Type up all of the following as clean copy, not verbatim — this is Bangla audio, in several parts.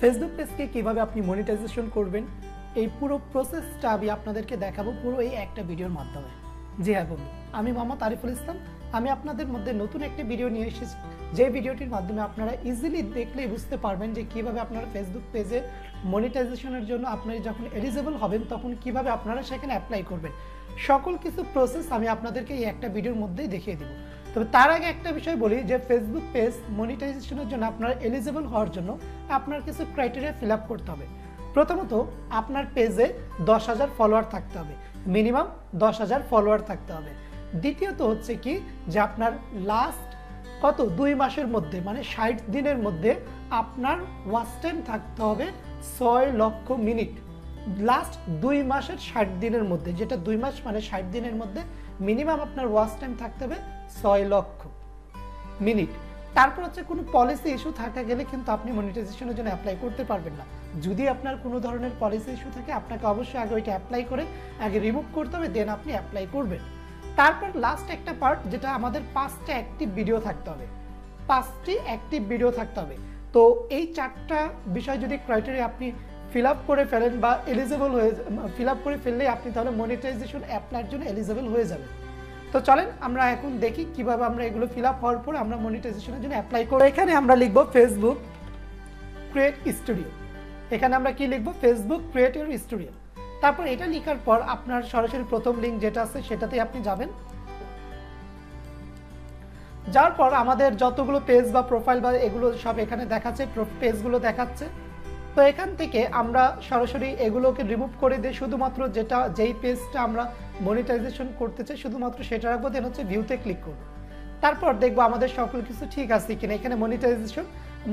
ফেসবুক পেজকে কিভাবে আপনি মনিটাইজেশন করবেন এই পুরো প্রসেসটা আমি আপনাদেরকে দেখাবো পুরো এই একটা ভিডিওর মাধ্যমে। জি হ্যাঁ বন্ধু, আমি মোহাম্মদ আরিফুল ইসলাম। আমি আপনাদের মধ্যে নতুন একটি ভিডিও নিয়ে এসেছি, যে ভিডিওটির মাধ্যমে আপনারা ইজিলি দেখলেই বুঝতে পারবেন যে কিভাবে আপনারা ফেসবুক পেজে মনিটাইজেশনের জন্য আপনারা যখন এলিজিবল হবেন তখন কিভাবে আপনারা সেখানে অ্যাপ্লাই করবেন। সকল কিছু প্রসেস আমি আপনাদেরকে এই একটা ভিডিওর মধ্যেই দেখিয়ে দেবো। তবে তার আগে একটা বিষয় বলি যে ফেসবুক পেজ মনিটাইজেশনের জন্য আপনার এলিজিবল হওয়ার জন্য আপনার কিছু ক্রাইটেরিয়া ফিল আপ করতে হবে। প্রথমত আপনার পেজে 10,000 ফলোয়ার থাকতে হবে, মিনিমাম 10,000 ফলোয়ার থাকতে হবে। দ্বিতীয়ত হচ্ছে কি যে আপনার লাস্ট 2 মাসের মধ্যে মানে 60 দিনের মধ্যে আপনার ওয়াচ টাইম থাকতে হবে 6 লক্ষ মিনিট। লাস্ট 2 মাসের 60 দিনের মধ্যে, যেটা 2 মাস মানে 60 দিনের মধ্যে মিনিমাম আপনার ওয়াচ টাইম থাকতে হবে 6 লক্ষ মিনিট। তারপর হচ্ছে কোনো পলিসি ইস্যু থাকা গেলে কিন্তু আপনি মনিটাইজেশনের জন্য অ্যাপ্লাই করতে পারবেন না। যদি আপনার কোনো ধরনের পলিসি ইস্যু থাকে আপনাকে অবশ্যই আগে ওইটা অ্যাপ্লাই করে আগে রিমুভ করতে হবে, দেন আপনি অ্যাপ্লাই করবেন। তারপর লাস্ট একটা পার্ট যেটা আমাদের 5টা অ্যাক্টিভ ভিডিও থাকতে হবে, 5টি অ্যাক্টিভ ভিডিও থাকতে হবে। তো এই 4টা বিষয় যদি ক্রাইটেরিয়া আপনি ফিল আপ করে ফেলেন বা এলিজিবল হয়ে ফিল আপ করে ফেললেই আপনি তাহলে মনিটাইজেশন অ্যাপ্লাইয়ের জন্য এলিজিবল হয়ে যাবেন। তো চলেন আমরা এখন দেখি কিভাবে আমরা এগুলো ফিল আপ হওয়ার পর আমরা মনিটাইজেশনের জন্য অ্যাপ্লাই করব। এখানে আমরা লিখব ফেসবুক ক্রিয়েট স্টুডিও। এখানে আমরা কি লিখব? Facebook create your studio. তারপর এটা লেখার পর আপনার সরাসরি প্রথম লিঙ্ক যেটা আছে সেটাতেই আপনি যাবেন। যার পর আমাদের যতগুলো পেজ বা প্রোফাইল বা এগুলো সব এখানে দেখাচ্ছে, পেজগুলো দেখাচ্ছে। তো এখান থেকে আমরা সরাসরি এগুলোকে রিমুভ করে দিয়ে শুধুমাত্র যেই পেজটা আমরা মনিটাইজেশন করতে চাই শুধুমাত্র সেটা রাখবো, দেন হচ্ছে ভিউতে ক্লিক করব। তারপর দেখবো আমাদের সকল কিছু ঠিক আছে কিনা। এখানে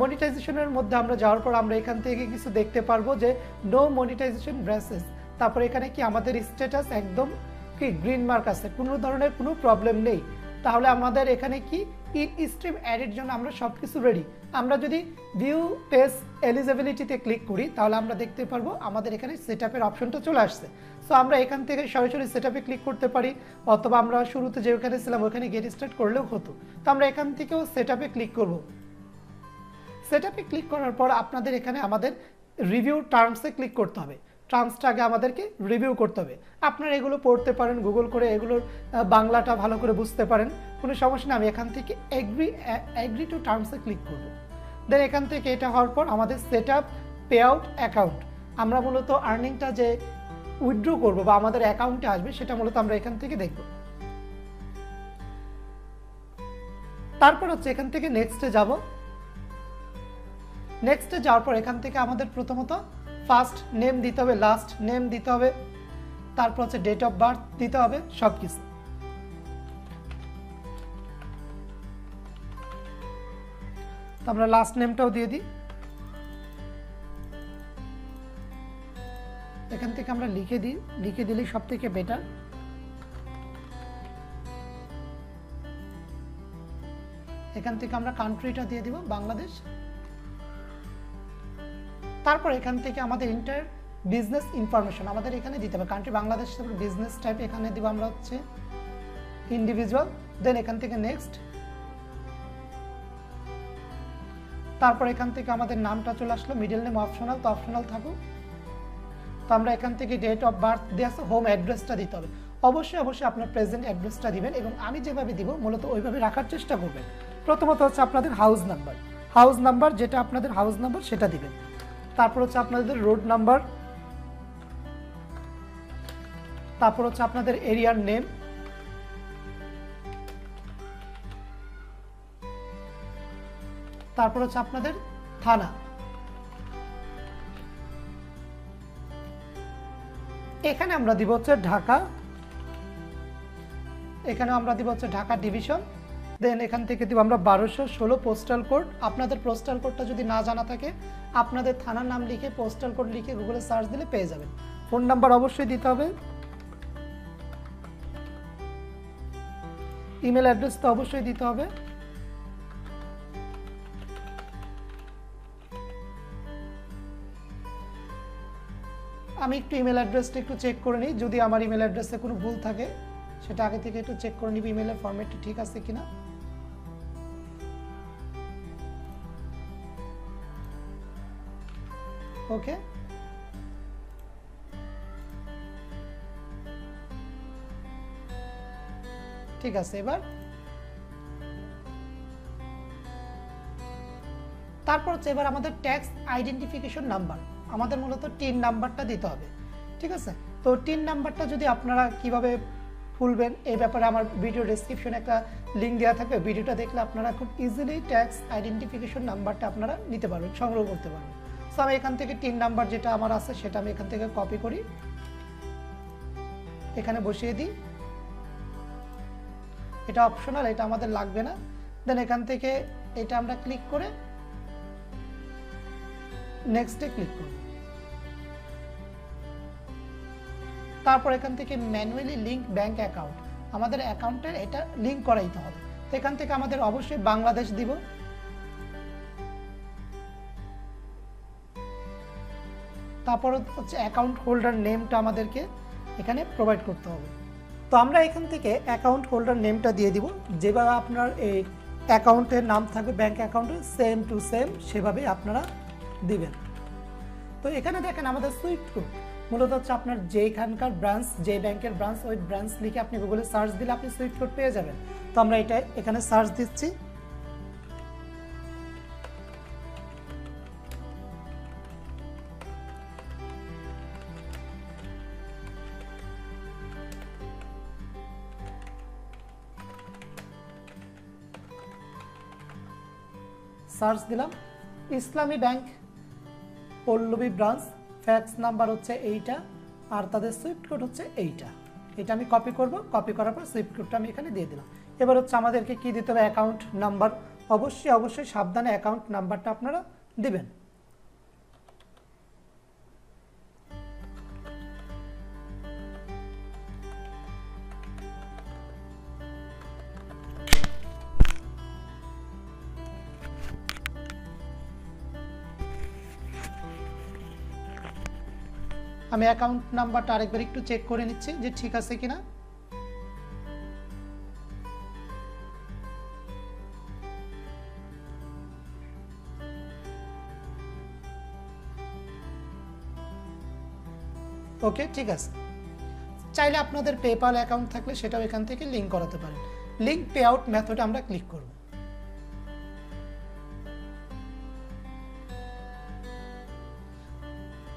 মনিটাইজেশনের মধ্যে আমরা যাওয়ার পর আমরা এখান থেকে কিছু দেখতে পারবো যে নো মনিটাইজেশন ব্রেসেস। তারপর এখানে কি আমাদের স্ট্যাটাস একদম কি গ্রিন মার্ক আছে, কোনো ধরনের কোনো প্রবলেম নেই। তাহলে আমাদের এখানে কি ইন স্ট্রিম অ্যাডের জন্য আমরা সব কিছু রেডি। আমরা যদি ভিউ পেজ এলিজিবিলিটিতে ক্লিক করি তাহলে আমরা দেখতে পারবো আমাদের এখানে সেটআপের অপশনটা চলে আসছে। সো আমরা এখান থেকে সরাসরি সেটআপে ক্লিক করতে পারি, অথবা আমরা শুরুতে যেখানে ছিলাম ওখানে গেট স্টার্ট করলেও হতো। তো আমরা এখান থেকেও সেটআপে ক্লিক করব। সেটআপে ক্লিক করার পর আপনাদের এখানে আমাদের রিভিউ টার্মসে ক্লিক করতে হবে। টার্মসটা আগে আমাদেরকে রিভিউ করতে হবে। আপনারা এগুলো পড়তে পারেন গুগল করে, এগুলোর বাংলাটা ভালো করে বুঝতে পারেন, কোনো সমস্যা নেই। আমি এখান থেকে এগ্রি টু টার্মসে ক্লিক করব। দেন এখান থেকে এটা হওয়ার পর আমাদের সেটআপ পে আউট অ্যাকাউন্ট, আমরা মূলত আর্নিংটা যে উইথড্র করব বা আমাদের অ্যাকাউন্টে আসবে সেটা মূলত আমরা এখান থেকে দেখব। তারপর হচ্ছে এখান থেকে নেক্সটে যাব। নেক্সটে যাওয়ার পর এখান থেকে আমাদের প্রথমত ফার্স্ট নেম দিতে হবে, লাস্ট নেম দিতে হবে, তারপর হচ্ছে ডেট অফ বার্থ দিতে হবে, সব কিছু। তো আমরা লাস্ট নেমটাও দিয়ে দিই। এখান থেকে আমরা লিখে দিলেই সব থেকে বেটার। এখান থেকে আমরা কান্ট্রিটা দিয়ে দিব বাংলাদেশ। তারপর এখান থেকে আমাদের ইন্টার বিজনেস ইনফরমেশন আমাদের এখানে দিতে হবে, কান্ট্রি বাংলাদেশ, তারপর বিজনেস টাইপ এখানে দিব আমরা হচ্ছে ইন্ডিভিজুয়াল। দেন এখান থেকে নেক্সট। তারপর এখান থেকে আমাদের নামটা চলে আসলো, মিডল নেম অপশনাল, তো অপশনাল থাকুক। তো আমরা এখান থেকে ডেট অফ বার্থ দিয়ে আসছে, হোম অ্যাড্রেসটা দিতে হবে। অবশ্যই আপনার প্রেজেন্ট অ্যাড্রেসটা দিবেন এবং আমি যেভাবে দিব মূলত ওইভাবে রাখার চেষ্টা করবেন। প্রথমত হচ্ছে আপনাদের হাউস নাম্বার যেটা আপনাদের হাউস নাম্বার সেটা দিবেন। তারপর হচ্ছে আপনাদের রোড নাম্বার, তারপর হচ্ছে আপনাদের এরিয়ার নেম, তারপর হচ্ছে আপনাদের থানা। এখানে আমরা দিব হচ্ছে ঢাকা, এখানে আমরা দিব হচ্ছে ঢাকা ডিভিশন। দেন এখান থেকে দিব আমরা 1216 পোস্টাল কোড। আপনাদের পোস্টাল কোডটা যদি না জানা থাকে আপনাদের থানার নাম লিখে পোস্টাল কোড লিখে গুগলে সার্চ দিলে পেয়ে যাবেন। ফোন নাম্বার অবশ্যই দিতে হবে, ইমেল অ্যাড্রেস তো অবশ্যই দিতে হবে। আমি একটু ইমেল অ্যাড্রেসটা একটু চেক করে নিই, যদি আমার ইমেল অ্যাড্রেসে কোনো ভুল থাকে সেটা আগে থেকে একটু চেক করে নিব ইমেলের ফরম্যাটটা ঠিক আছে কিনা। ওকে, ঠিক আছে। তারপর হচ্ছে এবার আমাদের ট্যাক্স আইডেন্টিফিকেশন নাম্বার, আমাদের মূলত টিন নাম্বারটা দিতে হবে, ঠিক আছে। তো টিন নাম্বারটা যদি আপনারা কিভাবে খুলবেন এই ব্যাপারে আমার ভিডিও ডেসক্রিপশনে একটা লিঙ্ক দেওয়া থাকবে, ভিডিওটা দেখলে আপনারা খুব ইজিলি ট্যাক্স আইডেন্টিফিকেশন নাম্বারটা আপনারা নিতে পারবেন, সংগ্রহ করতে পারবেন। সো আমি এখান থেকে টিন নাম্বার যেটা আমার আছে সেটা আমি এখান থেকে কপি করি, এখানে বসিয়ে দিই। এটা অপশনাল, এটা আমাদের লাগবে না। দেন এখান থেকে এটা আমরা ক্লিক করে নেক্সটে ক্লিক করব। তারপর এখান থেকে ম্যানুয়ালি লিংক ব্যাংক অ্যাকাউন্ট, আমাদের অ্যাকাউন্টের এটা লিংক করাইতে হবে। তো এখান থেকে আমাদের অবশ্যই বাংলাদেশ দিব। তারপর হচ্ছে অ্যাকাউন্ট হোল্ডার নেমটা আমাদেরকে এখানে প্রোভাইড করতে হবে। তো আমরা এখান থেকে অ্যাকাউন্ট হোল্ডার নেমটা দিয়ে দিব, যেভাবে আপনার এই অ্যাকাউন্টের নাম থাকবে ব্যাংক অ্যাকাউন্টে সেম টু সেম সেভাবেই আপনারা দিবেন। তো এখানে দেখেন আমাদের সুইফট কোড মূলত হচ্ছে আপনার যেখানকার ব্রাঞ্চ, যে ব্যাংকের ব্রাঞ্চ, ওই ব্রাঞ্চ লিখে আপনি গুগলে সার্চ দিলে আপনি সুইফট কোড পেয়ে যাবেন। তো আমরা এটা এখানে সার্চ দিচ্ছি। সার্চ দিলাম Islami bank Pallabi branch, fax number হচ্ছে এইটা, আর তাদের সুইফট কোড হচ্ছে এইটা। এটা আমি কপি করব, কপি করার পর সুইফট কোডটা আমি এখানে দিয়ে দিলাম। এবার হচ্ছে আমাদেরকে কি দিতে হবে, অ্যাকাউন্ট নাম্বার। অবশ্যই সাবধানে অ্যাকাউন্ট নাম্বারটা আপনারা দিবেন। আমি অ্যাকাউন্ট নাম্বারটা আরেকবার একটু চেক করে নিচ্ছি যে ঠিক আছে কিনা। ওকে, ঠিক আছে। চাইলে আপনাদের পেপাল অ্যাকাউন্ট থাকলে সেটাও এখান থেকে লিংক করাতে পারেন। লিংক পে আউট মেথডে আমরা ক্লিক করব।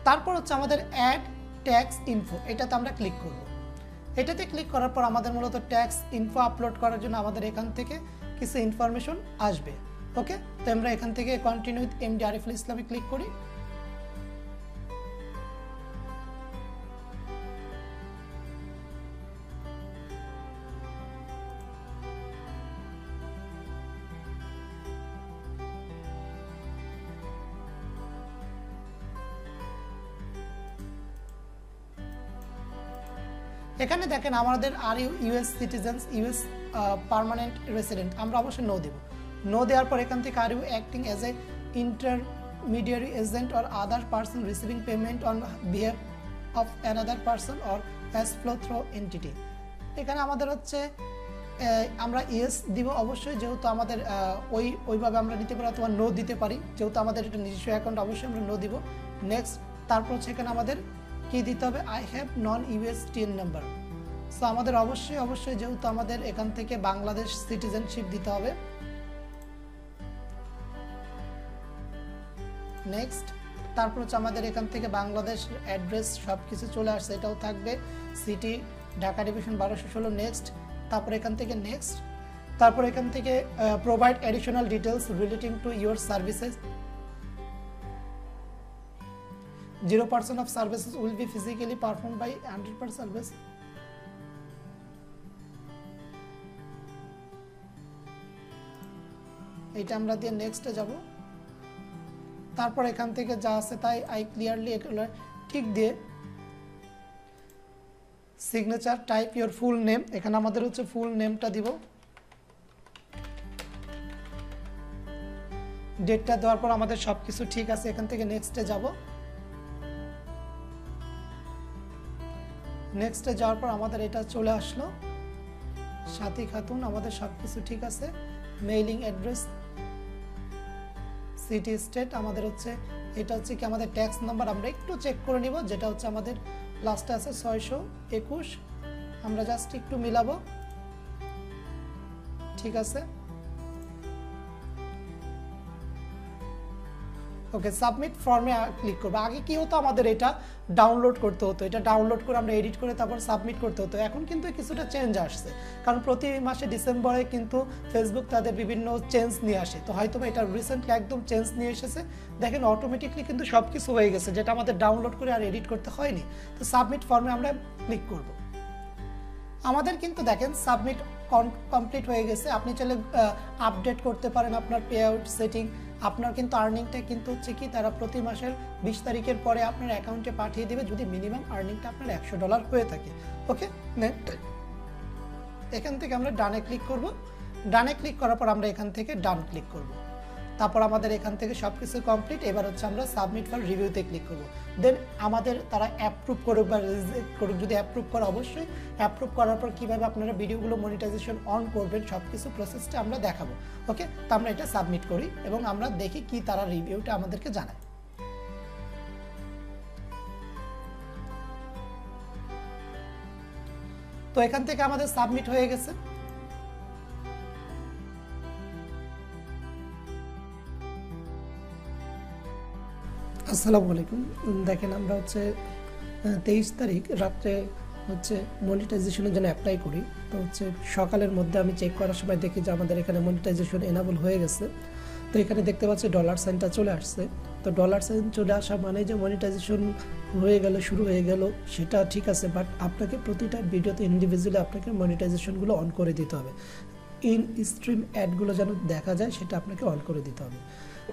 তারপর হচ্ছে আমাদের অ্যাড ট্যাক্স ইনফো, এটাতে আমরা ক্লিক করব। এটাতে ক্লিক করার পর আমাদের মূলত ট্যাক্স ইনফো আপলোড করার জন্য আমাদের এখান থেকে কিছু ইনফরমেশন আসবে। ওকে, তো আমরা এখান থেকে কন্টিনিউ উইথ এমডি আরিফুল ইসলামে ক্লিক করি। এখানে দেখেন আমাদের আর US citizens, US permanent resident, আমরা অবশ্যই নো দেব। নো দেওয়ার পর এখান থেকে are you acting as a intermediary agent or other person receiving payment on behalf of another person or cash flow through entity. এখানে আমাদের হচ্ছে আমরা ইয়েস দিব অবশ্যই, যেহেতু আমাদের ওইভাবে আমরা নিতে পারি, অথবা নো দিতে পারি, যেহেতু আমাদের এটা নিজস্ব অ্যাকাউন্ট, অবশ্যই আমরা নো দিব। নেক্সট, তারপর হচ্ছে এখানে আমাদের কি দিতে হবে, I have known US tin number. So আমাদের অবশ্যই যেহেতু আমাদের এখান থেকে বাংলাদেশ সিটিজেনশিপ দিতে হবে। নেক্সট, তারপর হচ্ছে আমাদের এখান থেকে বাংলাদেশ অ্যাড্রেস সব কিছু চলে আসছে, এটাও থাকবে, সিটি ঢাকা ডিভিশন 1216। নেক্সট, তারপর এখান থেকে নেক্সট, তারপর এখান থেকে provide additional details relating to your services. 0% of services will be physically performed by 100% service. এটা আমরা দিয়ে নেক্সটে যাব। তারপর এখান থেকে যা আছে তাই আই ক্লিয়ারলি এগুলো ঠিক দিয়ে signature type your full name, এখানে আমাদের হচ্ছে ফুল নেমটা দিব। ডেটটা দেওয়ার পর আমাদের সবকিছু ঠিক আছে, এখান থেকে নেক্সটে যাব। নেক্সটে যাওয়ার পর আমাদের এটা চলে আসলো, সাথী খাতুন, আমাদের সবকিছু ঠিক আছে। মেইলিং অ্যাড্রেস, সিটি স্টেট, আমাদের হচ্ছে এটা হচ্ছে কি আমাদের ট্যাক্স নাম্বার, আমরা একটু চেক করে নিব, যেটা হচ্ছে আমাদের লাস্টে আছে 621। আমরা জাস্ট একটু মিলাবো, ঠিক আছে। ওকে, সাবমিট ফর্মে ক্লিক করবো। আগে কি হতো, আমাদের এটা ডাউনলোড করতে হতো, এটা ডাউনলোড করে আমরা এডিট করে তারপর সাবমিট করতে হতো। এখন কিন্তু কিছুটা চেঞ্জ আসছে, কারণ প্রতি মাসে ডিসেম্বরে কিন্তু ফেসবুক তাদের বিভিন্ন চেঞ্জ নিয়ে আসে। তো হয়তো এটা রিসেন্টলি একদম চেঞ্জ নিয়ে এসেছে, দেখেন অটোমেটিকলি কিন্তু সব কিছু হয়ে গেছে, যেটা আমাদের ডাউনলোড করে আর এডিট করতে হয়নি। তো সাবমিট ফর্মে আমরা ক্লিক করব। আমাদের কিন্তু দেখেন সাবমিট কমপ্লিট হয়ে গেছে। আপনি চাইলে আপডেট করতে পারেন আপনার পে আউট সেটিং। আপনার কিন্তু আর্নিংটা কিন্তু হচ্ছে কি তারা প্রতি মাসের 20 তারিখের পরে আপনার অ্যাকাউন্টে পাঠিয়ে দেবে, যদি মিনিমাম আর্নিংটা আপনার $100 হয়ে থাকে। ওকে, এখান থেকে আমরা ডানে ক্লিক করব। ডানে ক্লিক করার পর আমরা এখান থেকে ডান ক্লিক করব। তারপর আমাদের এখান থেকে সব কিছু কমপ্লিট। এবার হচ্ছে আমরা সাবমিট ফর রিভিউতে ক্লিক করব। দেন আমাদের তারা অ্যাপ্রুভ করুক বা রিজেক্ট করুক, যদি অ্যাপ্রুভ করে অবশ্যই অ্যাপ্রুভ করার পর কীভাবে আপনারা ভিডিওগুলো মনিটাইজেশন অন করবেন সব কিছু প্রসেসটা আমরা দেখাবো। ওকে, তো আমরা এটা সাবমিট করি এবং আমরা দেখি কি তারা রিভিউটা আমাদেরকে জানায়। তো এখান থেকে আমাদের সাবমিট হয়ে গেছে। আসসালামু আলাইকুম। দেখেন আমরা হচ্ছে 23 তারিখ রাত্রে হচ্ছে মনিটাইজেশনের জন্য অ্যাপ্লাই করি। তো হচ্ছে সকালের মধ্যে আমি চেক করার সময় দেখি যে আমাদের এখানে মনিটাইজেশন এনাবল হয়ে গেছে। তো এখানে দেখতে পাচ্ছি ডলার সাইনটা চলে আসছে। তো ডলার সাইন চলে আসা মানে যে মনিটাইজেশন হয়ে গেল, শুরু হয়ে গেল, সেটা ঠিক আছে। বাট আপনাকে প্রতিটা ভিডিওতে ইন্ডিভিজুয়ালি আপনাকে মনিটাইজেশনগুলো অন করে দিতে হবে। ইন স্ট্রিম অ্যাডগুলো যেন দেখা যায় সেটা আপনাকে অন করে দিতে হবে।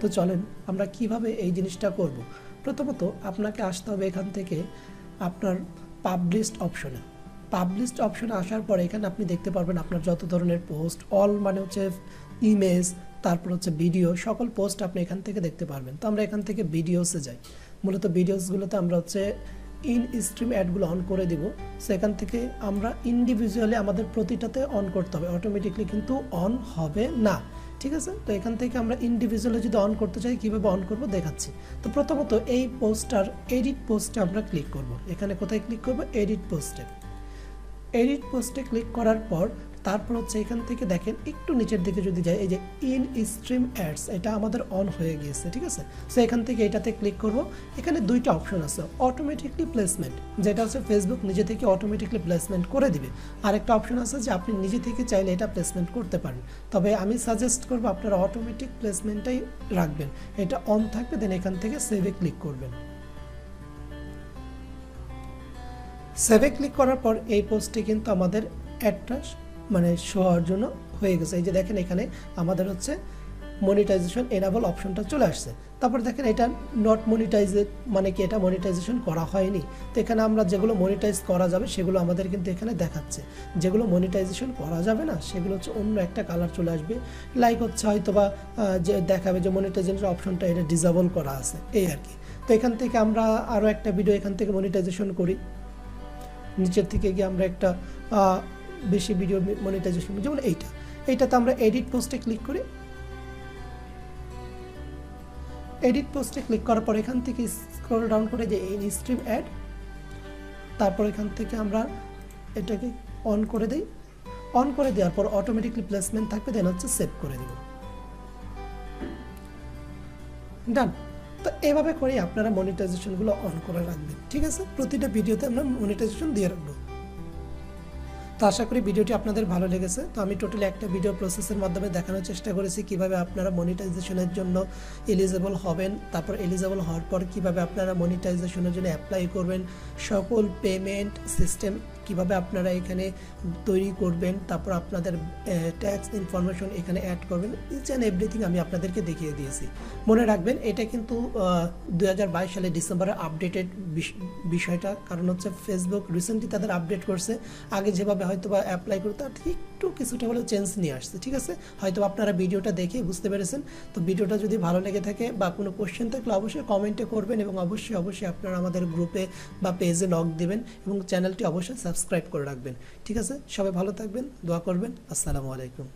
তো চলেন আমরা কিভাবে এই জিনিসটা করব। প্রথমত আপনাকে আসতে হবে এখান থেকে আপনার পাবলিশড অপশনে। পাবলিশড অপশনে আসার পরে এখানে আপনি দেখতে পারবেন আপনার যত ধরনের পোস্ট, অল মানে হচ্ছে ইমেজ, তারপর হচ্ছে ভিডিও, সকল পোস্ট আপনি এখান থেকে দেখতে পারবেন। তো আমরা এখান থেকে ভিডিওসে যাই। মূলত ভিডিওসগুলোতে আমরা হচ্ছে ইন স্ট্রিম অ্যাডগুলো অন করে দিব। সেখান থেকে আমরা ইন্ডিভিজুয়ালি আমাদের প্রতিটাতে অন করতে হবে, অটোমেটিকলি কিন্তু অন হবে না, ঠিক আছে। তো এখান থেকে আমরা ইন্ডিভিজুয়ালি যদি অন করতে চাই কীভাবে অন করব দেখাচ্ছি। তো প্রথমত এই পোস্টার এডিট পোস্টে আমরা ক্লিক করব। এখানে কোথায় ক্লিক করব? এডিট পোস্টে। এডিট পোস্টে ক্লিক করার পর তারপর হচ্ছে এখান থেকে দেখেন একটু নিচের দিকে যদি যাই, এই যে ইন স্ট্রিম অ্যাডস, এটা আমাদের অন হয়ে গিয়েছে, ঠিক আছে। সো এখান থেকে এটাতে ক্লিক করব। এখানে দুইটা অপশন আছে, অটোমেটিকলি প্লেসমেন্ট, যেটা হচ্ছে ফেসবুক নিজে থেকে অটোমেটিকলি প্লেসমেন্ট করে দিবে। আরেকটা অপশন আছে যে আপনি নিজে থেকে চাইলে এটা প্লেসমেন্ট করতে পারেন। তবে আমি সাজেস্ট করব আপনারা অটোমেটিক প্লেসমেন্টটাই রাখবেন, এটা অন থাকবে। দেন এখান থেকে সেভে ক্লিক করবেন। সেভে ক্লিক করার পর এই পোস্টে কিন্তু আমাদের অ্যাডটা মানে শো হওয়ার জন্য হয়ে গেছে। এই যে দেখেন এখানে আমাদের হচ্ছে মনিটাইজেশন এনাবল অপশনটা চলে আসছে। তারপর দেখেন এটা নট মনিটাইজেড মানে কি, এটা মনিটাইজেশন করা হয়নি। তো এখানে আমরা যেগুলো মনিটাইজ করা যাবে সেগুলো আমাদের কিন্তু এখানে দেখাচ্ছে। যেগুলো মনিটাইজেশন করা যাবে না সেগুলো হচ্ছে অন্য একটা কালার চলে আসবে, লাইক হচ্ছে হয়তো বা যে দেখাবে যে মনিটাইজেশন অপশনটা এটা ডিসেবল করা আছে, এই আর কি। তো এখান থেকে আমরা আরও একটা ভিডিও এখান থেকে মনিটাইজেশন করি। নিচের থেকে গিয়ে আমরা একটা বেশি ভিডিও মনিটাইজেশন, যেমন এইটাতে আমরা এডিট পোস্টে ক্লিক করি। এডিট পোস্টে ক্লিক করার পর এখান থেকে স্ক্রল ডাউন করে যে ইন স্ট্রিম অ্যাড, তারপর এখান থেকে আমরা এটাকে অন করে দিই। অন করে দেওয়ার পর অটোমেটিকলি প্লেসমেন্ট থাকবে, দেন হচ্ছে সেভ করে দেব। ডান। তো এভাবে করে আপনারা মনিটাইজেশনগুলো অন করে রাখবেন, ঠিক আছে। প্রতিটা ভিডিওতে আমরা মনিটাইজেশন দিয়ে রাখবো। তো আশা করি ভিডিওটি আপনাদের ভালো লেগেছে। তো আমি টোটালি একটা ভিডিও প্রসেসের মাধ্যমে দেখানোর চেষ্টা করেছি কিভাবে আপনারা মনিটাইজেশনের জন্য এলিজেবল হবেন, তারপর এলিজেবল হওয়ার পর কিভাবে আপনারা মনিটাইজেশনের জন্য অ্যাপ্লাই করবেন, সকল পেমেন্ট সিস্টেম কিভাবে আপনারা এখানে তৈরি করবেন, তারপর আপনাদের ট্যাক্স ইনফরমেশন এখানে অ্যাড করবেন, ইচ অ্যান্ড এভরিথিং আমি আপনাদেরকে দেখিয়ে দিয়েছি। মনে রাখবেন এটা কিন্তু 2022 সালে ডিসেম্বরে আপডেটেড বিষয়টা, কারণ হচ্ছে ফেসবুক রিসেন্টলি তাদের আপডেট করছে। আগে যেভাবে হয়তো বা অ্যাপ্লাই করতে একটু কিছুটা হলেও চেঞ্জ নিয়ে আসছে, ঠিক আছে। হয়তো আপনারা ভিডিওটা দেখে বুঝতে পেরেছেন। তো ভিডিওটা যদি ভালো লেগে থাকে বা কোনো কোশ্চেন থাকলে অবশ্যই কমেন্টে করবেন এবং অবশ্যই আপনারা আমাদের গ্রুপে বা পেজে লগ দেবেন এবং চ্যানেলটি অবশ্যই সাবস্ক্রাইব করে রাখবেন, ঠিক আছে। সবাই ভালো থাকবেন, দোয়া করবেন। আসসালামু আলাইকুম।